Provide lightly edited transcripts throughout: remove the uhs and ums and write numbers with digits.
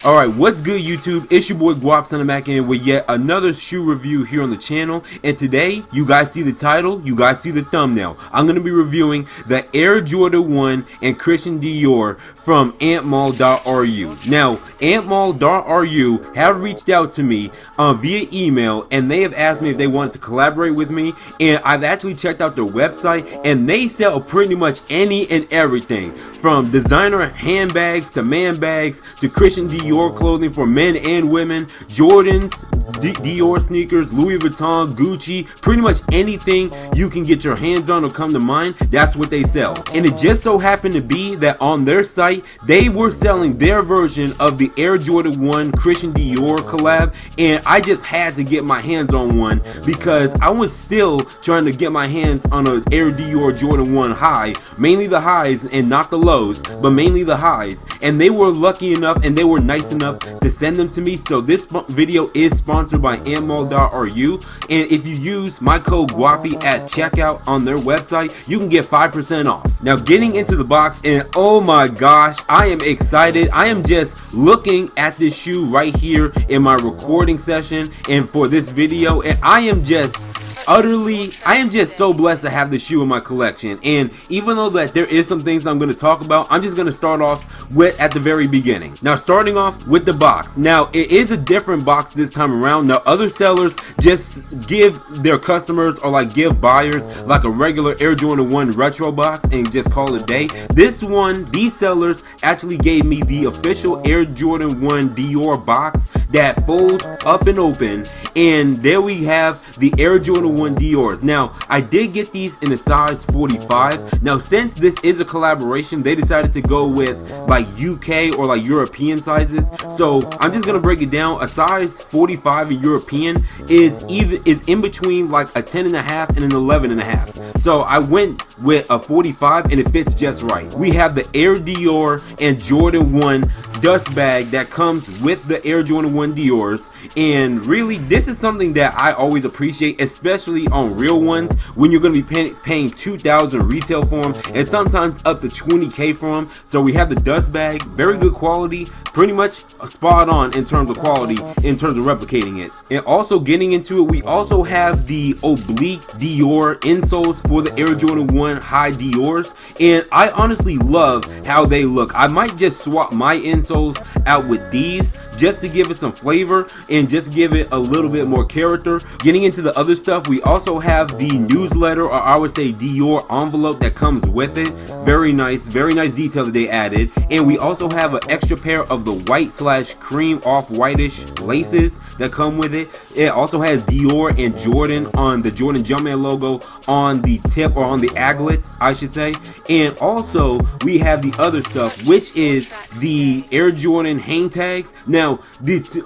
Alright, what's good YouTube? It's your boy Gwop sending back in with yet another shoe review here on the channel. And today, you guys see the title, you guys see the thumbnail. I'm going to be reviewing the Air Jordan 1 and Christian Dior from antmall.ru. Now, antmall.ru have reached out to me via email, and they have asked me if they wanted to collaborate with me. And I've actually checked out their website, and they sell pretty much any and everything. From designer handbags to man bags to Christian Dior clothing for men and women, Jordans, Dior sneakers, Louis Vuitton, Gucci, pretty much anything you can get your hands on or come to mind, that's what they sell. And it just so happened to be that on their site, they were selling their version of the Air Jordan 1 Christian Dior collab, and I just had to get my hands on one because I was still trying to get my hands on an Air Dior Jordan 1 high, mainly the highs and not the lows, but mainly the highs, and they were lucky enough and they were nice enough to send them to me. So this video is sponsored by antmall.ru, and if you use my code GWOPPY at checkout on their website, you can get 5% off. Now getting into the box, and oh my gosh, I am excited. I am just looking at this shoe right here in my recording session and for this video, and I am just so blessed to have this shoe in my collection. And even though that there is some things I'm going to talk about, I'm just going to start off with at the very beginning. Now starting off with the box. Now it is a different box this time around. Now other sellers just give their customers or like give buyers like a regular Air Jordan 1 retro box and just call it a day. This one, these sellers actually gave me the official Air Jordan 1 Dior box that folds up and open, and there we have the Air Jordan 1 Dior's. Now I did get these in a size 45. Now since this is a collaboration, they decided to go with like UK or like European sizes, so I'm just gonna break it down. A size 45 in European is in between like a 10.5 and an 11.5, so I went with a 45 and it fits just right. We have the Air Dior and Jordan 1 dust bag that comes with the Air Jordan 1 Dior's, and really this is something that I always appreciate, especially on real ones when you're going to be paying $2,000 retail for them and sometimes up to $20K for them. So we have the dust bag, very good quality, pretty much spot on in terms of quality, in terms of replicating it. And also getting into it, we also have the oblique Dior Insoles for the Air Jordan 1 high Dior's, and I honestly love how they look. I might just swap my insoles out with these just to give it some flavor and just give it a little bit more character. Getting into the other stuff, we also have the newsletter, or I would say Dior envelope that comes with it. Very nice detail that they added. And we also have an extra pair of the white / cream off whitish laces that come with it. It also has Dior and Jordan on the Jordan Jumpman logo on the tip, or on the aglets I should say. And also we have the other stuff, which is the Air Jordan hang tags. Now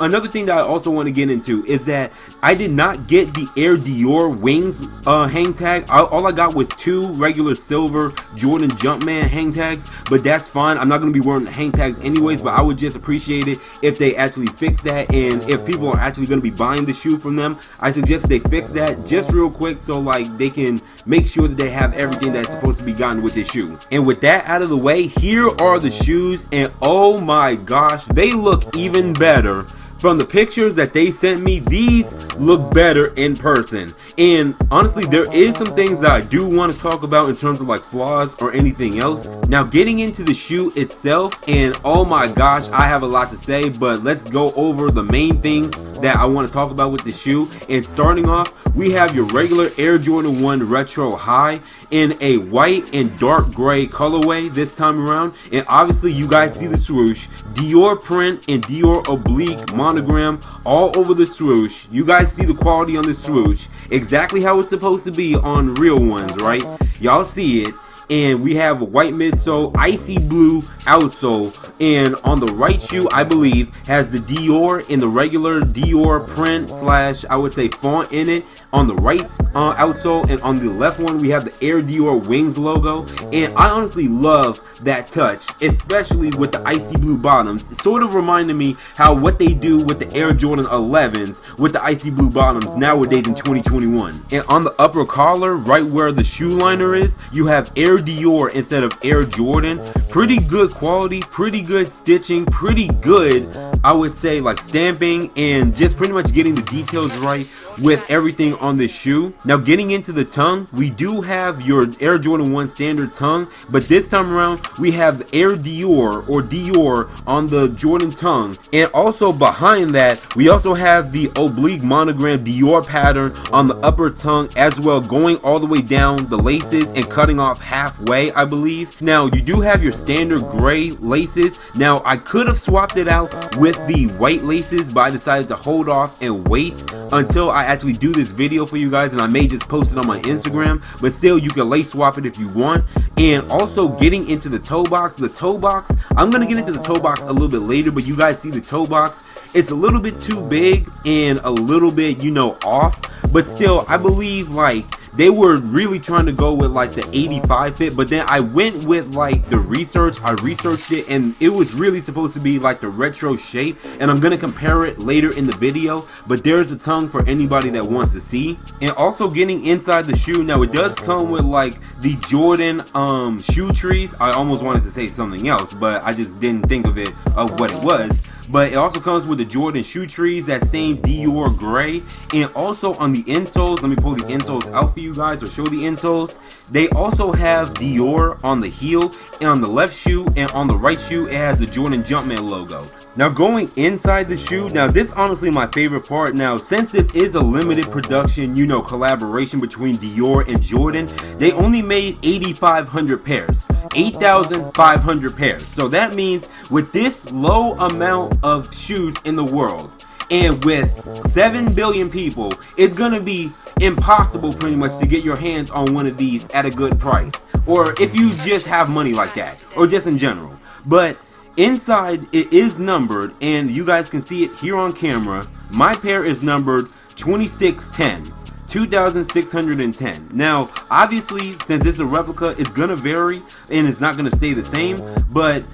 another thing that I also want to get into is that I did not get the Air Dior wings hang tag. All I got was 2 regular silver Jordan Jumpman hang tags, but that's fine. I'm not going to be wearing hang tags anyways, but I would just appreciate it if they actually fix that, and if people are actually going to be buying the shoe from them, I suggest they fix that just real quick, so like they can make sure that they have everything that's supposed to be gotten with this shoe. And with that out of the way, here are the shoes, and oh my gosh, they look even better. From the pictures that they sent me, these look better in person. And honestly, there is some things that I do want to talk about in terms of like flaws or anything else. Now getting into the shoe itself, and oh my gosh, I have a lot to say, but let's go over the main things that I want to talk about with the shoe. And starting off, we have your regular Air Jordan 1 retro high in a white and dark gray colorway this time around, and obviously you guys see the swoosh, Dior print and Dior oblique monogram all over the swoosh. You guys see the quality on the swoosh, exactly how it's supposed to be on real ones, right? Y'all see it. And we have a white midsole, icy blue outsole, and on the right shoe I believe has the Dior in the regular Dior print / I would say font in it on the right outsole, and on the left one we have the Air Dior wings logo. And I honestly love that touch, especially with the icy blue bottoms. It sort of reminded me how what they do with the Air Jordan 11s with the icy blue bottoms nowadays in 2021. And on the upper collar, right where the shoe liner is, you have Air Air Dior instead of Air Jordan. Pretty good quality, pretty good stitching, pretty good, I would say, like stamping, and just pretty much getting the details right with everything on this shoe. Now getting into the tongue, we do have your Air Jordan 1 standard tongue, but this time around we have Air Dior or Dior on the Jordan tongue, and also behind that we also have the oblique monogram Dior pattern on the upper tongue as well, going all the way down the laces and cutting off halfway, I believe. Now you do have your standard gray laces. Now I could have swapped it out with the white laces, but I decided to hold off and wait until I actually do this video for you guys, and I may just post it on my Instagram, but still you can lace swap it if you want. And also getting into the toe box, I'm gonna get into the toe box a little bit later, but you guys see the toe box, it's a little bit too big and a little bit, you know, off, but still I believe like they were really trying to go with like the 85 fit, but then I went with like the research. I researched it and it was really supposed to be like the retro shape, and I'm gonna compare it later in the video, but there's a tongue for anybody that wants to see. And also getting inside the shoe, now it does come with like the Jordan shoe trees. I almost wanted to say something else, but I just didn't think of it of what it was. But it also comes with the Jordan shoe trees, that same Dior gray, and also on the insoles, let me pull the insoles out for you guys or show the insoles. They also have Dior on the heel and on the left shoe, and on the right shoe it has the Jordan Jumpman logo. Now going inside the shoe, now this honestly my favorite part. Now since this is a limited production, you know, collaboration between Dior and Jordan, they only made 8,500 pairs, 8,500 pairs. So that means with this low amount of shoes in the world, and with 7 billion people, it's gonna be impossible pretty much to get your hands on one of these at a good price, or if you just have money like that, or just in general. But inside it is numbered, and you guys can see it here on camera. My pair is numbered 2610, 2610. Now obviously since it's a replica, it's gonna vary and it's not gonna stay the same, but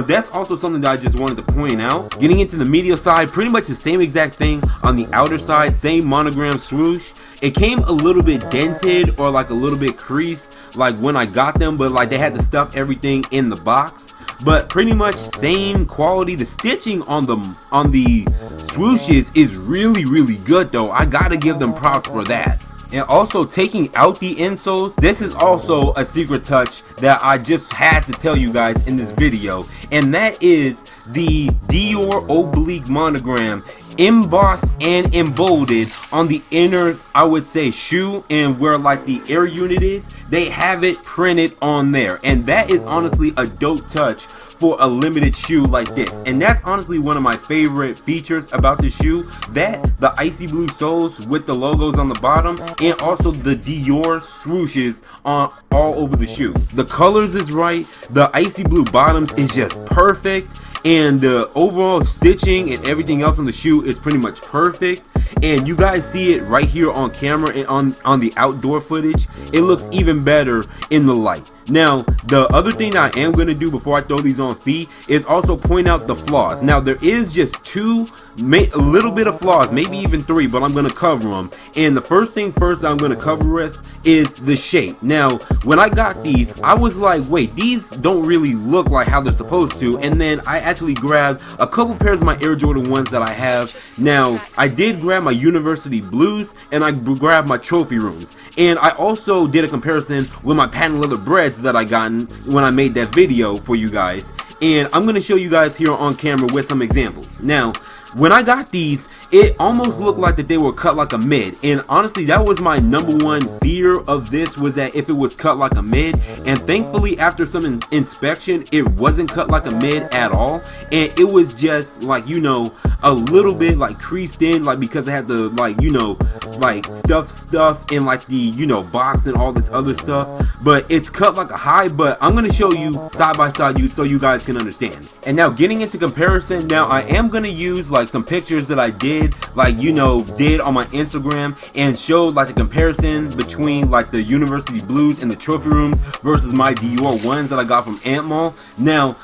that's also something that I just wanted to point out. Getting into the medial side, pretty much the same exact thing on the outer side, same monogram swoosh. It came a little bit dented or like a little bit creased like when I got them, but like they had to stuff everything in the box. But pretty much same quality. The stitching on the swooshes is really good though. I gotta give them props for that. And also taking out the insoles, this is also a secret touch that I just had to tell you guys in this video, and that is the Dior oblique monogram embossed and embolded on the inner, I would say, shoe, and where like the air unit is, they have it printed on there, and that is honestly a dope touch for a limited shoe like this. And that's honestly one of my favorite features about the shoe, that the icy blue soles with the logos on the bottom, and also the Dior swooshes on all over the shoe. The colors is right, the icy blue bottoms is just perfect, and the overall stitching and everything else on the shoe is pretty much perfect. And you guys see it right here on camera and on the outdoor footage. It looks even better in the light. Now the other thing that I am going to do before I throw these on feet is also point out the flaws. Now there is just a little bit of flaws, maybe even 3, but I'm going to cover them. And the first thing first I'm going to cover with is the shape. Now when I got these, I was like, wait, these don't really look like how they're supposed to. And then I actually grabbed a couple pairs of my Air Jordan 1s that I have. Now I did grab my University Blues, and I grabbed my Trophy Rooms, and I also did a comparison with my patent leather breads that I gotten when I made that video for you guys, and I'm going to show you guys here on camera with some examples. Now when I got these, it almost looked like that they were cut like a mid, and honestly that was my #1 fear of this, was that if it was cut like a mid. And thankfully after some inspection, it wasn't cut like a mid at all, and it was just like, you know, a little bit like creased in, like because I had to like, you know, like stuff in like the, you know, box and all this other stuff, but it's cut like a high. But I'm going to show you side by side so you guys can understand. And now getting into comparison, now I am going to use like some pictures that I did did did on my Instagram and showed like the comparison between like the University Blues and the Trophy Rooms versus my Dior ones that I got from Ant Mall. Now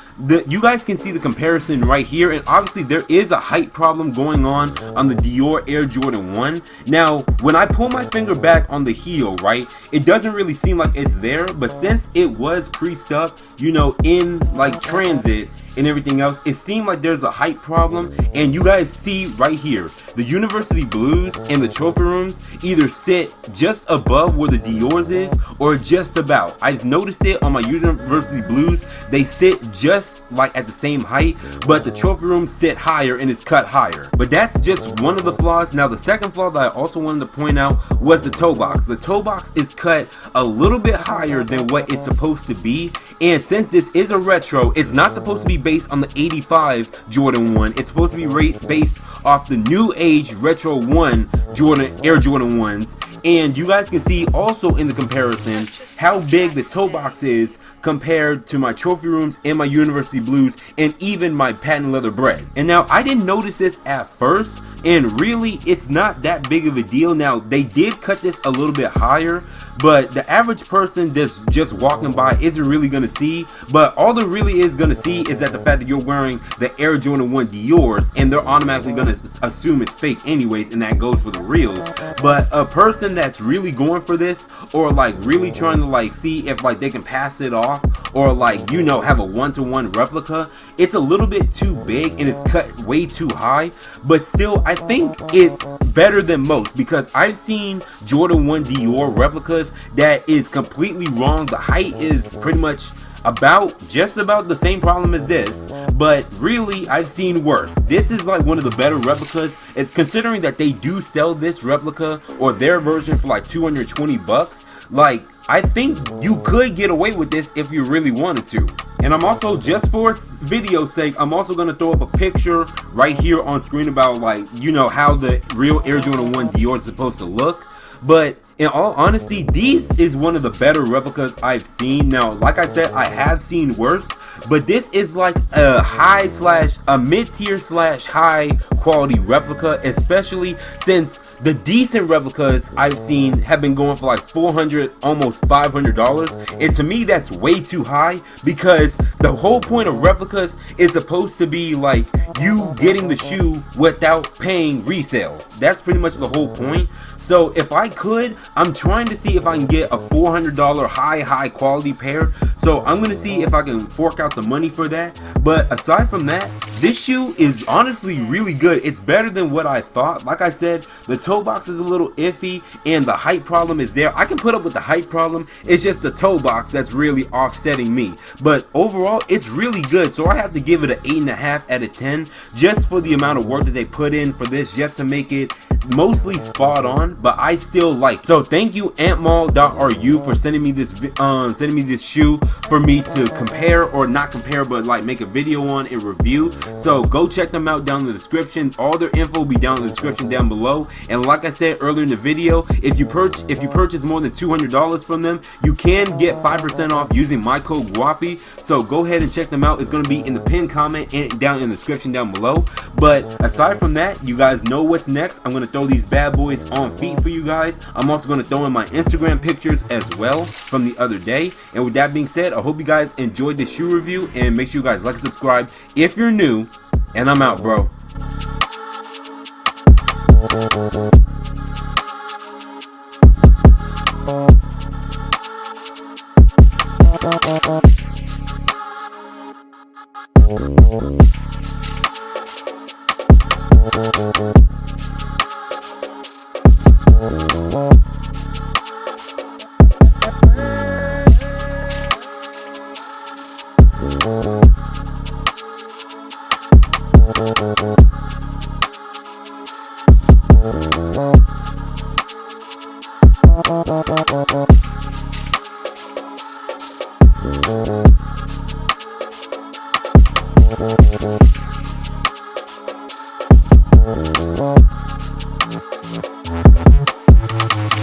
you guys can see the comparison right here, and obviously there is a height problem going on the Dior Air Jordan 1. Now when I pull my finger back on the heel, right, it doesn't really seem like it's there, but since it was creased up, you know, in like transit and everything else, it seemed like there's a height problem. And you guys see right here, the University Blues and the Trophy Rooms either sit just above where the Dior's is or just about. I've noticed it on my University Blues, they sit just like at the same height, but the Trophy Rooms sit higher and it's cut higher. But that's just one of the flaws. Now the second flaw that I also wanted to point out was the toe box. The toe box is cut a little bit higher than what it's supposed to be, and since this is a retro, it's not supposed to be based on the 85 Jordan 1. It's supposed to be based off the new age retro 1 Air Jordan 1s. And you guys can see also in the comparison how big the toe box is compared to my Trophy Rooms and my University Blues and even my patent leather bread. And now I didn't notice this at first, and really it's not that big of a deal. Now they did cut this a little bit higher, but the average person that's just walking by isn't really gonna see. But all there really is gonna see is that the fact that you're wearing the Air Jordan 1 Dior's, and they're automatically gonna assume it's fake anyways, and that goes for the reals. But a person that's really going for this, or like really trying to like see if like they can pass it off, or like, you know, have a one-to-one replica, it's a little bit too big and it's cut way too high. But still, I think it's better than most, because I've seen Jordan 1 Dior replicas that is completely wrong. The height is pretty much just about the same problem as this, but really I've seen worse. This is like one of the better replicas. It's considering that they do sell this replica or their version for like 220 bucks. Like, I think you could get away with this if you really wanted to. And I'm also, just for video's sake, I'm also going to throw up a picture right here on screen about, like, you know, how the real Air Jordan 1 Dior is supposed to look. But in all honesty, these is one of the better replicas I've seen. Now, like I said, I have seen worse, but this is like a mid-tier slash high quality replica, especially since the decent replicas I've seen have been going for like $400, almost $500. And to me, that's way too high, because the whole point of replicas is supposed to be like you getting the shoe without paying resale. That's pretty much the whole point. So if I could, I'm trying to see if I can get a $400 high quality pair. So I'm gonna see if I can fork out the money for that. But aside from that, this shoe is honestly really good. It's better than what I thought. Like I said, the toe box is a little iffy and the height problem is there. I can put up with the height problem. It's just the toe box that's really offsetting me. But overall, it's really good. So I have to give it an 8.5 out of 10, just for the amount of work that they put in for this, just to make it mostly spot on. But I still like. So thank you antmall.ru for sending me this shoe for me to compare, or not compare, but like make a video on and review. So go check them out down in the description. All their info will be down in the description down below. And like I said earlier in the video, if you purchase more than $200 from them, you can get 5% off using my code GWOPPY. So go ahead and check them out. It's going to be in the pinned comment and down in the description down below. But aside from that, you guys know what's next. I'm going to throw these bad boys on feet for you guys. I'm also going to throw in my Instagram pictures as well from the other day. And with that being said, I hope you guys enjoyed this shoe review, and make sure you guys like and subscribe if you're new. And I'm out, bro.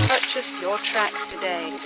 Purchase your tracks today.